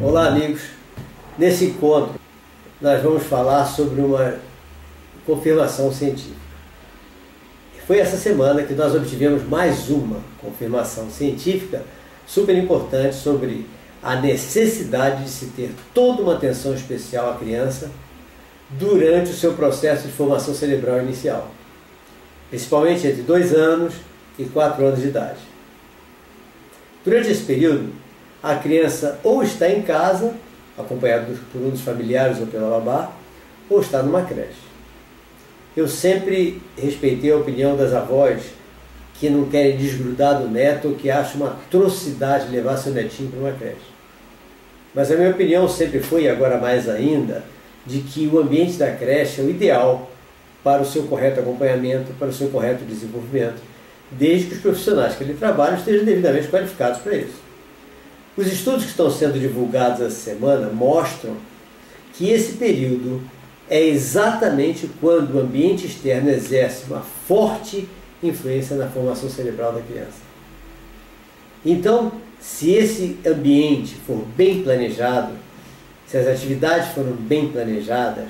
Olá, amigos. Nesse encontro nós vamos falar sobre uma confirmação científica. Foi essa semana que nós obtivemos mais uma confirmação científica super importante sobre a necessidade de se ter toda uma atenção especial à criança durante o seu processo de formação cerebral inicial, principalmente entre 2 anos e 4 anos de idade. Durante esse período, a criança ou está em casa, acompanhada por um dos familiares ou pela babá, ou está numa creche. Eu sempre respeitei a opinião das avós que não querem desgrudar do neto ou que acham uma atrocidade levar seu netinho para uma creche. Mas a minha opinião sempre foi, e agora mais ainda, de que o ambiente da creche é o ideal para o seu correto acompanhamento, para o seu correto desenvolvimento, desde que os profissionais que ali trabalham estejam devidamente qualificados para isso. Os estudos que estão sendo divulgados essa semana mostram que esse período é exatamente quando o ambiente externo exerce uma forte influência na formação cerebral da criança. Então, se esse ambiente for bem planejado, se as atividades forem bem planejadas,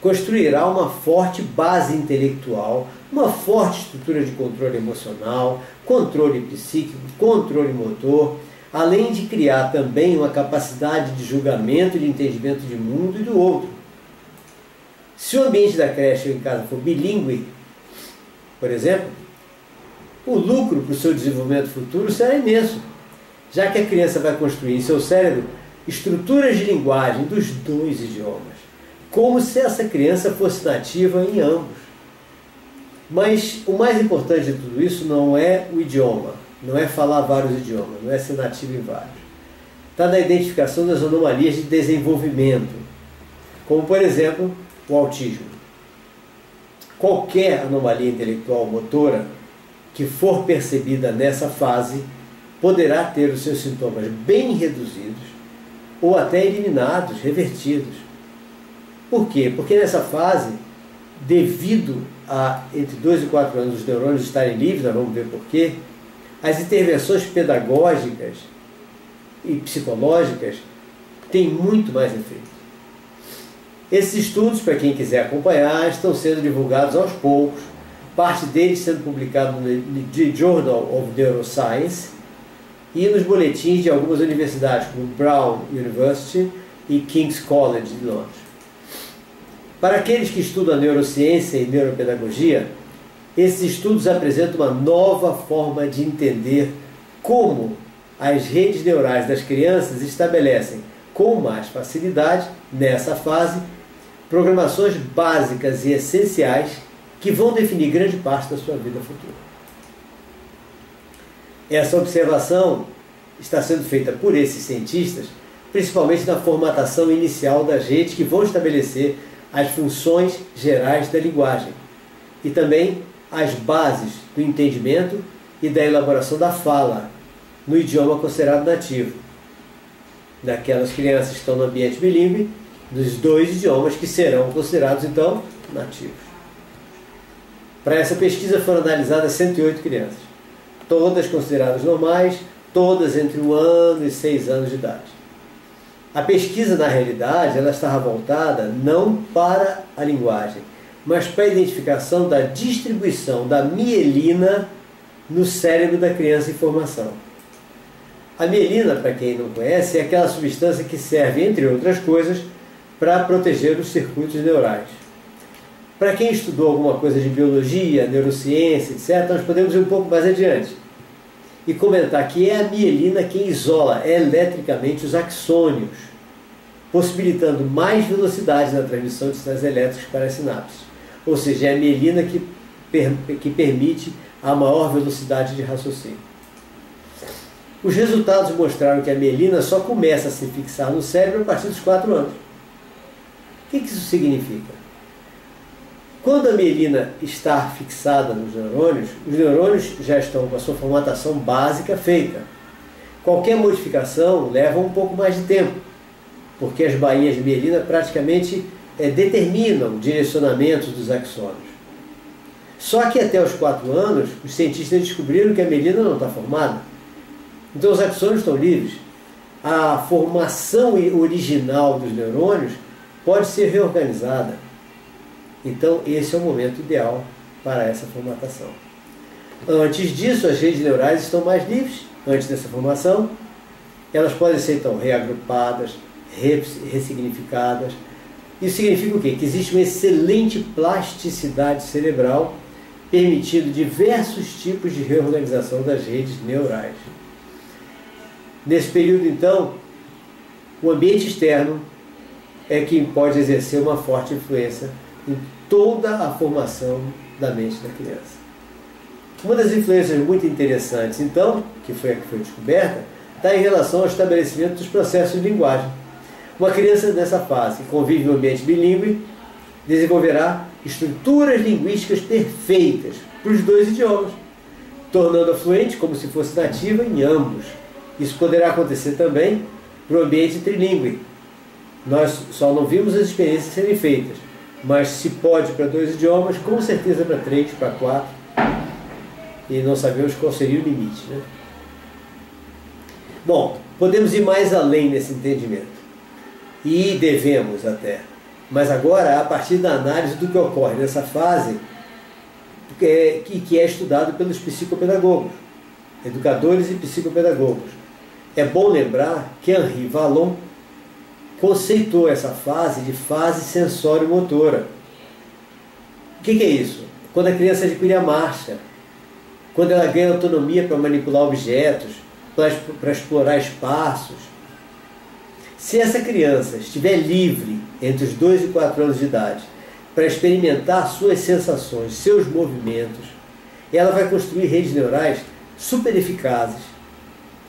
construirá uma forte base intelectual, uma forte estrutura de controle emocional, controle psíquico, controle motor, além de criar também uma capacidade de julgamento e de entendimento de mundo e do outro. Se o ambiente da creche ou em casa for bilíngue, por exemplo, o lucro para o seu desenvolvimento futuro será imenso, já que a criança vai construir em seu cérebro estruturas de linguagem dos 2 idiomas, como se essa criança fosse nativa em ambos. Mas o mais importante de tudo isso não é o idioma, não é falar vários idiomas, não é ser nativo em vários. Está na identificação das anomalias de desenvolvimento, como por exemplo o autismo. Qualquer anomalia intelectual ou motora que for percebida nessa fase poderá ter os seus sintomas bem reduzidos ou até eliminados, revertidos. Por quê? Porque nessa fase, devido a entre 2 e 4 anos os neurônios estarem livres, nós vamos ver por quê, as intervenções pedagógicas e psicológicas têm muito mais efeito. Esses estudos, para quem quiser acompanhar, estão sendo divulgados aos poucos, parte deles sendo publicado no The Journal of Neuroscience e nos boletins de algumas universidades, como Brown University e King's College de Londres. Para aqueles que estudam a neurociência e neuropedagogia, esses estudos apresentam uma nova forma de entender como as redes neurais das crianças estabelecem com mais facilidade, nessa fase, programações básicas e essenciais que vão definir grande parte da sua vida futura. Essa observação está sendo feita por esses cientistas, principalmente na formatação inicial das redes que vão estabelecer as funções gerais da linguagem e também as bases do entendimento e da elaboração da fala no idioma considerado nativo, daquelas crianças que estão no ambiente bilíngue, dos 2 idiomas que serão considerados então nativos. Para essa pesquisa foram analisadas 108 crianças, todas consideradas normais, todas entre 1 ano e 6 anos de idade. A pesquisa, na realidade, ela estava voltada não para a linguagem, mas para a identificação da distribuição da mielina no cérebro da criança em formação. A mielina, para quem não conhece, é aquela substância que serve, entre outras coisas, para proteger os circuitos neurais. Para quem estudou alguma coisa de biologia, neurociência, etc., nós podemos ir um pouco mais adiante e comentar que é a mielina quem isola eletricamente os axônios, possibilitando mais velocidade na transmissão de sinais elétricos para as sinapses. Ou seja, é a mielina que permite a maior velocidade de raciocínio. Os resultados mostraram que a mielina só começa a se fixar no cérebro a partir dos 4 anos. O que isso significa? Quando a mielina está fixada nos neurônios, os neurônios já estão com a sua formatação básica feita. Qualquer modificação leva um pouco mais de tempo, porque as bainhas de mielina praticamente determinam direcionamentos dos axônios. Só que até os 4 anos, os cientistas descobriram que a mielina não está formada. Então os axônios estão livres. a formação original dos neurônios pode ser reorganizada. Então, esse é o momento ideal para essa formatação. Antes disso, as redes neurais estão mais livres. Antes dessa formação, elas podem ser, então, reagrupadas, ressignificadas. Isso significa o quê? Que existe uma excelente plasticidade cerebral, permitindo diversos tipos de reorganização das redes neurais. Nesse período, então, o ambiente externo é quem pode exercer uma forte influência em toda a formação da mente da criança. Uma das influências muito interessantes, então, que foi a que foi descoberta, está em relação ao estabelecimento dos processos de linguagem. Uma criança nessa fase, que convive em um ambiente bilíngue, desenvolverá estruturas linguísticas perfeitas para os dois idiomas, tornando-a fluente como se fosse nativa em ambos. Isso poderá acontecer também para o ambiente trilingüe. Nós só não vimos as experiências serem feitas, mas se pode para 2 idiomas, com certeza para 3, para 4, e não sabemos qual seria o limite, né? Bom, podemos ir mais além nesse entendimento, e devemos até, mas agora a partir da análise do que ocorre nessa fase, que é estudado pelos psicopedagogos, educadores e psicopedagogos. É bom lembrar que Henri Vallon conceitou essa fase de fase sensório-motora. O que é isso? Quando a criança adquire a marcha, quando ela ganha autonomia para manipular objetos, para explorar espaços. Se essa criança estiver livre entre os 2 e 4 anos de idade para experimentar suas sensações, seus movimentos, ela vai construir redes neurais super eficazes,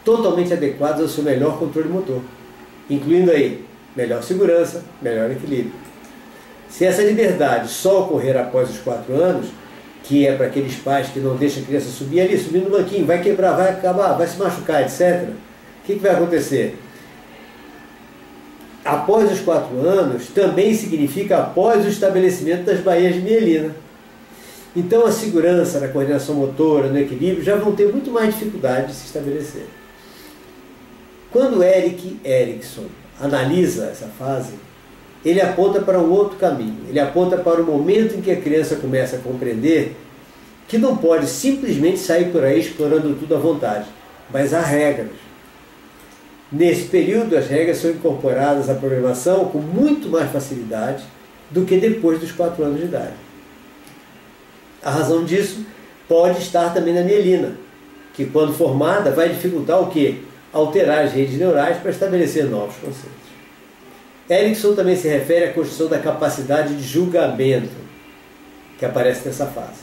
totalmente adequadas ao seu melhor controle motor, incluindo aí melhor segurança, melhor equilíbrio. Se essa liberdade só ocorrer após os 4 anos, que é para aqueles pais que não deixam a criança subir ali, subir no banquinho, vai quebrar, vai acabar, vai se machucar, etc. O que vai acontecer? Após os 4 anos, também significa após o estabelecimento das baías de mielina. Então a segurança, na coordenação motora, no equilíbrio, já vão ter muito mais dificuldade de se estabelecer. Quando Erik Erikson analisa essa fase, ele aponta para um outro caminho. Ele aponta para o momento em que a criança começa a compreender que não pode simplesmente sair por aí explorando tudo à vontade, mas há regras. Nesse período, as regras são incorporadas à programação com muito mais facilidade do que depois dos 4 anos de idade. A razão disso pode estar também na mielina, que quando formada vai dificultar o quê? Alterar as redes neurais para estabelecer novos conceitos. Erikson também se refere à construção da capacidade de julgamento que aparece nessa fase.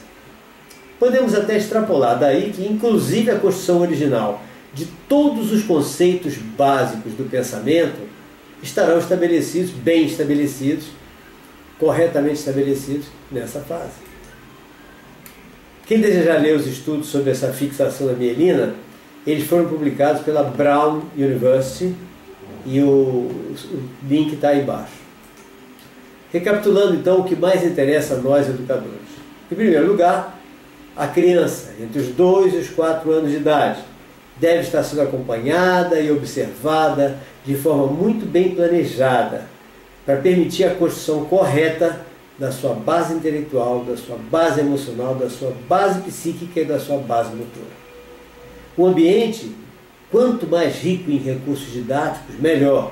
Podemos até extrapolar daí que, inclusive, a construção original de todos os conceitos básicos do pensamento estarão estabelecidos, bem estabelecidos, corretamente estabelecidos nessa fase. Quem desejar ler os estudos sobre essa fixação da mielina, eles foram publicados pela Brown University e o link está aí embaixo. Recapitulando então o que mais interessa a nós educadores. Em primeiro lugar, a criança entre os 2 e os 4 anos de idade deve estar sendo acompanhada e observada de forma muito bem planejada para permitir a construção correta da sua base intelectual, da sua base emocional, da sua base psíquica e da sua base motora. O ambiente, quanto mais rico em recursos didáticos, melhor.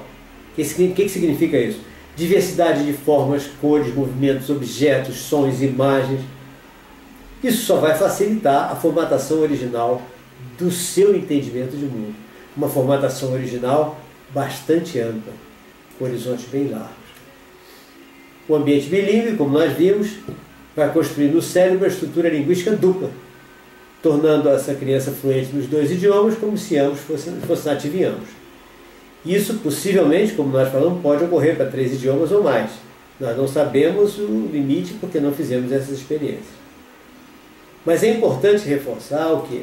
O que significa isso? Diversidade de formas, cores, movimentos, objetos, sons, imagens. Isso só vai facilitar a formatação original do seu entendimento de mundo. Uma formatação original bastante ampla, com horizontes bem largos. O ambiente bilíngue, como nós vimos, vai construir no cérebro a estrutura linguística dupla, tornando essa criança fluente nos 2 idiomas, como se ambos fossem nativos em ambos. Isso, possivelmente, como nós falamos, pode ocorrer para 3 idiomas ou mais. Nós não sabemos o limite porque não fizemos essas experiências. Mas é importante reforçar o quê?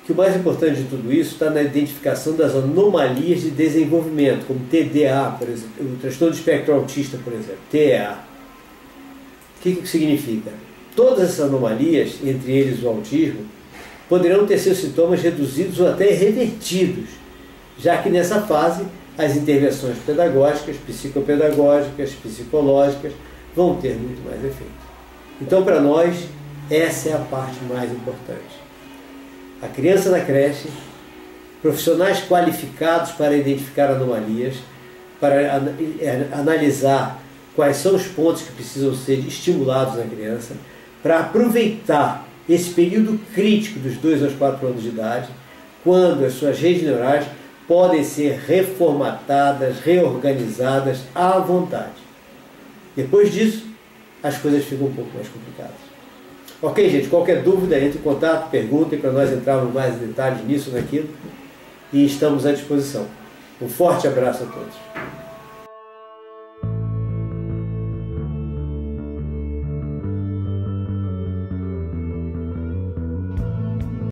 Que o mais importante de tudo isso está na identificação das anomalias de desenvolvimento, como TDA, por exemplo, o transtorno de espectro autista, por exemplo, TEA. O que significa? Todas essas anomalias, entre eles o autismo, poderão ter seus sintomas reduzidos ou até revertidos já que nessa fase as intervenções pedagógicas, psicopedagógicas, psicológicas vão ter muito mais efeito. Então, para nós, essa é a parte mais importante. A criança na creche, profissionais qualificados para identificar anomalias, para analisar quais são os pontos que precisam ser estimulados na criança, para aproveitar esse período crítico dos 2 aos 4 anos de idade, quando as suas redes neurais podem ser reformatadas, reorganizadas à vontade. Depois disso, as coisas ficam um pouco mais complicadas. Ok, gente? Qualquer dúvida, entre em contato, perguntem para nós entrarmos mais em detalhes nisso, naquilo, e estamos à disposição. Um forte abraço a todos.